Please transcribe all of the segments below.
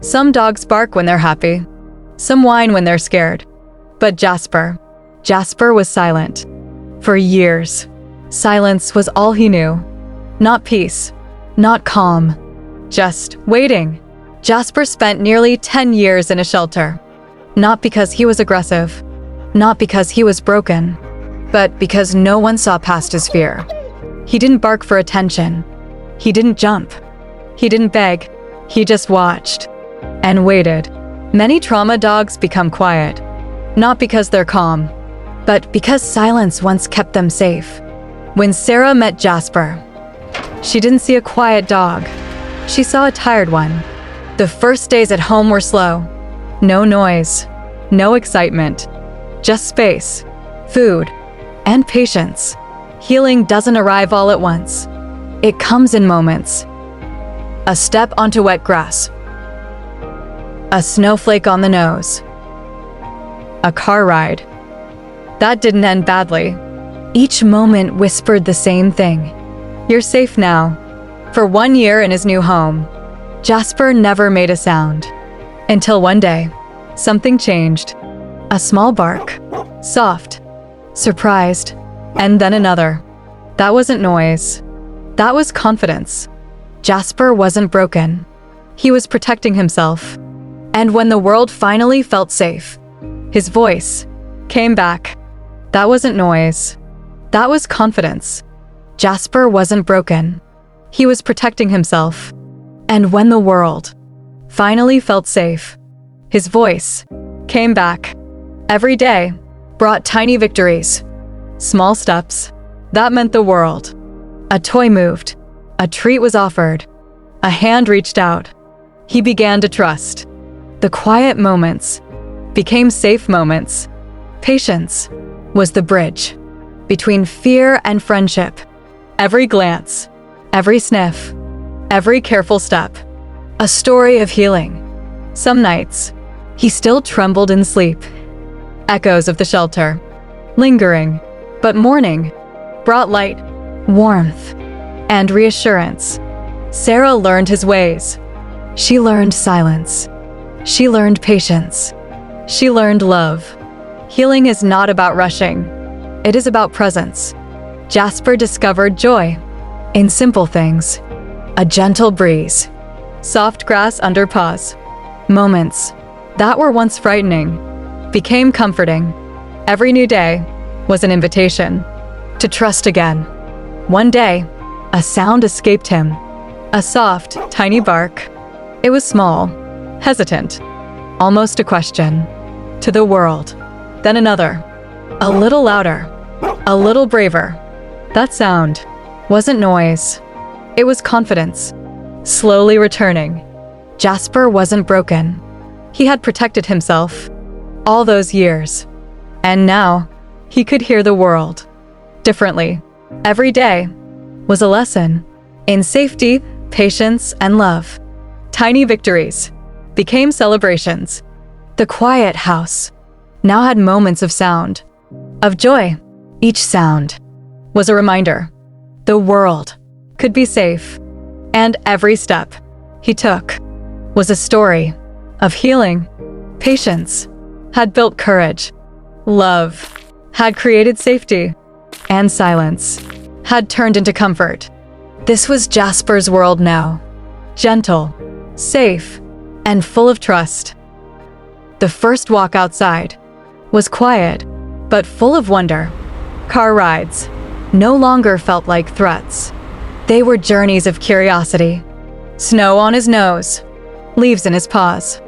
Some dogs bark when they're happy. Some whine when they're scared. But Jasper was silent. For years, silence was all he knew. Not peace, not calm, just waiting. Jasper spent nearly 10 years in a shelter. Not because he was aggressive, not because he was broken, but because no one saw past his fear. He didn't bark for attention. He didn't jump. He didn't beg. He just watched and waited. Many trauma dogs become quiet, not because they're calm, but because silence once kept them safe. When Sarah met Jasper, she didn't see a quiet dog. She saw a tired one. The first days at home were slow. No noise, no excitement, just space, food, and patience. Healing doesn't arrive all at once. It comes in moments. A step onto wet grass. A snowflake on the nose. A car ride. That didn't end badly. Each moment whispered the same thing. You're safe now. For 1 year in his new home, Jasper never made a sound. Until one day, something changed. A small bark. Soft. Surprised. And then another. That wasn't noise. That was confidence. Jasper wasn't broken. He was protecting himself. And when the world finally felt safe, his voice came back. That wasn't noise. That was confidence. Jasper wasn't broken. He was protecting himself. And when the world finally felt safe, his voice came back. Every day brought tiny victories, small steps. That meant the world. A toy moved. A treat was offered. A hand reached out. He began to trust. The quiet moments became safe moments. Patience was the bridge between fear and friendship. Every glance, every sniff, every careful step, a story of healing. Some nights, he still trembled in sleep. Echoes of the shelter, lingering, but morning brought light, warmth, and reassurance. Sarah learned his ways. She learned silence. She learned patience. She learned love. Healing is not about rushing. It is about presence. Jasper discovered joy in simple things. A gentle breeze, soft grass under paws. Moments that were once frightening became comforting. Every new day was an invitation to trust again. One day, a sound escaped him. A soft, tiny bark. It was small, hesitant, almost a question to the world. Then another, a little louder, a little braver. That sound wasn't noise. It was confidence, slowly returning. Jasper wasn't broken. He had protected himself all those years. And now, he could hear the world differently. Every day was a lesson in safety, patience, and love. Tiny victories became celebrations. The quiet house now had moments of sound, of joy. Each sound was a reminder the world could be safe, and every step he took was a story of healing. Patience had built courage. Love had created safety, and silence had turned into comfort. This was Jasper's world now, gentle, safe, and full of trust. The first walk outside was quiet, but full of wonder. Car rides no longer felt like threats. They were journeys of curiosity. Snow on his nose, leaves in his paws.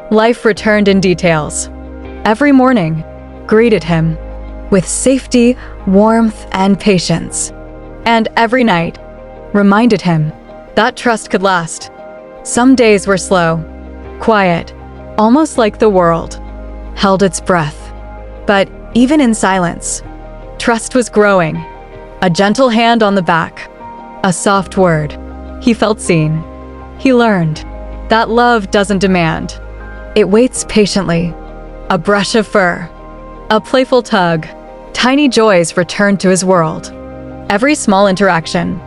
Life returned in details. Every morning greeted him with safety, warmth, and patience. And every night reminded him that trust could last. Some days were slow, quiet, almost like the world held its breath. But even in silence, trust was growing. A gentle hand on the back, a soft word. He felt seen. He learned that love doesn't demand. It waits patiently. A brush of fur, a playful tug. Tiny joys returned to his world. Every small interaction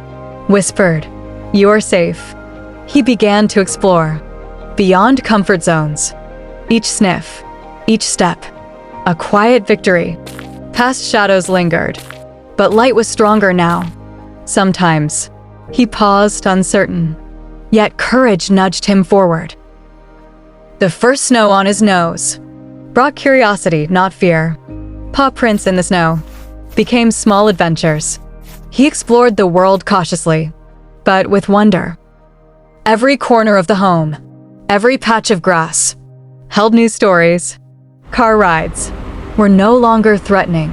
whispered, "You're safe." He began to explore beyond comfort zones. Each sniff, each step, a quiet victory. Past shadows lingered, but light was stronger now. Sometimes he paused, uncertain, yet courage nudged him forward. The first snow on his nose brought curiosity, not fear. Paw prints in the snow became small adventures. He explored the world cautiously, but with wonder. Every corner of the home, every patch of grass, held new stories. Car rides were no longer threatening.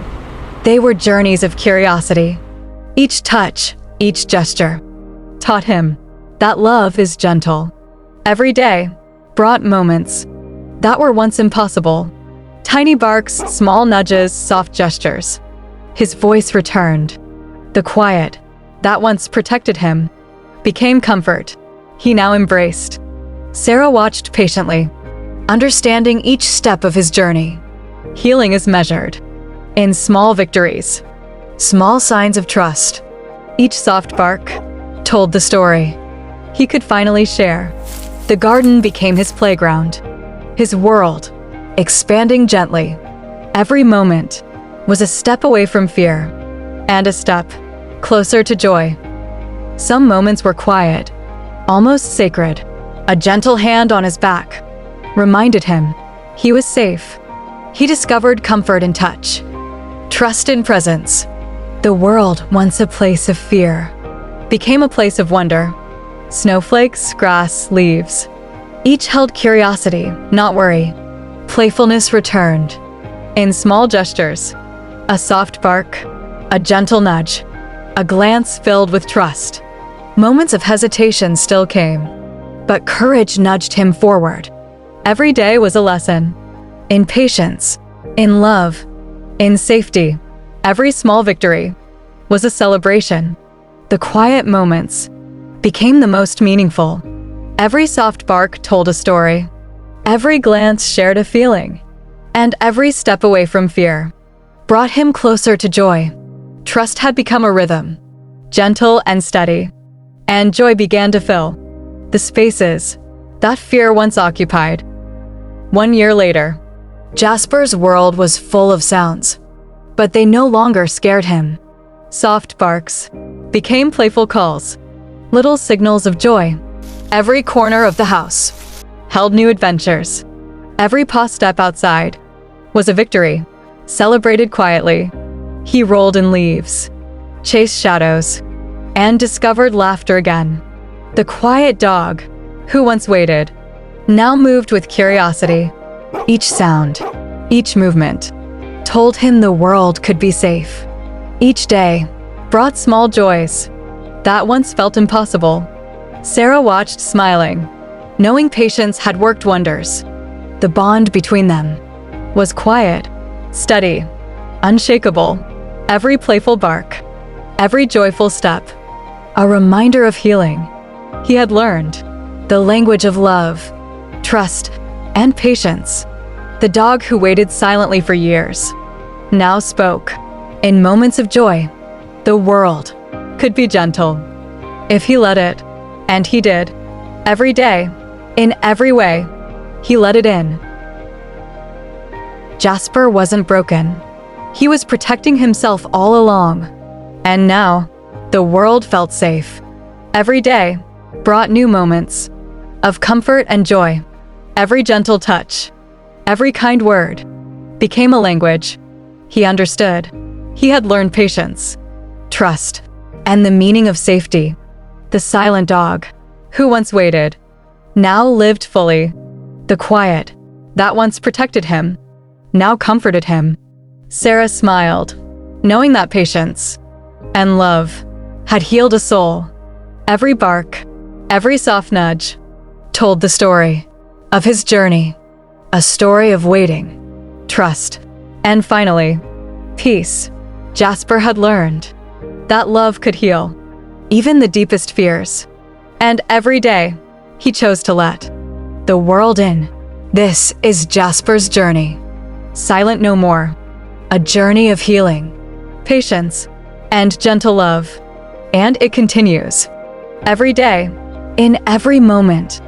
They were journeys of curiosity. Each touch, each gesture, taught him that love is gentle. Every day brought moments that were once impossible. Tiny barks, small nudges, soft gestures. His voice returned. The quiet that once protected him became comfort he now embraced. Sarah watched patiently, understanding each step of his journey. Healing is measured in small victories, small signs of trust. Each soft bark told the story he could finally share. The garden became his playground, his world, expanding gently. Every moment was a step away from fear, and a step closer to joy. Some moments were quiet, almost sacred. A gentle hand on his back reminded him he was safe. He discovered comfort in touch, trust in presence. The world, once a place of fear, became a place of wonder. Snowflakes, grass, leaves, each held curiosity, not worry. Playfulness returned in small gestures, a soft bark, a gentle nudge, a glance filled with trust. Moments of hesitation still came, but courage nudged him forward. Every day was a lesson in patience, in love, in safety. Every small victory was a celebration. The quiet moments became the most meaningful. Every soft bark told a story. Every glance shared a feeling. And every step away from fear brought him closer to joy. Trust had become a rhythm, gentle and steady, and joy began to fill the spaces that fear once occupied. 1 year later, Jasper's world was full of sounds, but they no longer scared him. Soft barks became playful calls, little signals of joy. Every corner of the house held new adventures. Every paw step outside was a victory, celebrated quietly. He rolled in leaves, chased shadows, and discovered laughter again. The quiet dog, who once waited, now moved with curiosity. Each sound, each movement, told him the world could be safe. Each day brought small joys that once felt impossible. Sarah watched, smiling, knowing patience had worked wonders. The bond between them was quiet, steady, unshakable. Every playful bark, every joyful step, a reminder of healing. He had learned the language of love, trust, and patience. The dog who waited silently for years now spoke. In moments of joy, the world could be gentle if he let it, and he did. Every day, in every way, he let it in. Jasper wasn't broken. He was protecting himself all along, and now the world felt safe. Every day brought new moments of comfort and joy. Every gentle touch, every kind word became a language he understood. He had learned patience, trust, and the meaning of safety. The silent dog, who once waited, now lived fully. The quiet that once protected him now comforted him. Sarah smiled, knowing that patience and love had healed a soul. Every bark, every soft nudge told the story of his journey, a story of waiting, trust, and finally, peace. Jasper had learned that love could heal even the deepest fears, and every day he chose to let the world in. This is Jasper's journey. Silent no more. A journey of healing, patience, and gentle love. And it continues. Every day, in every moment,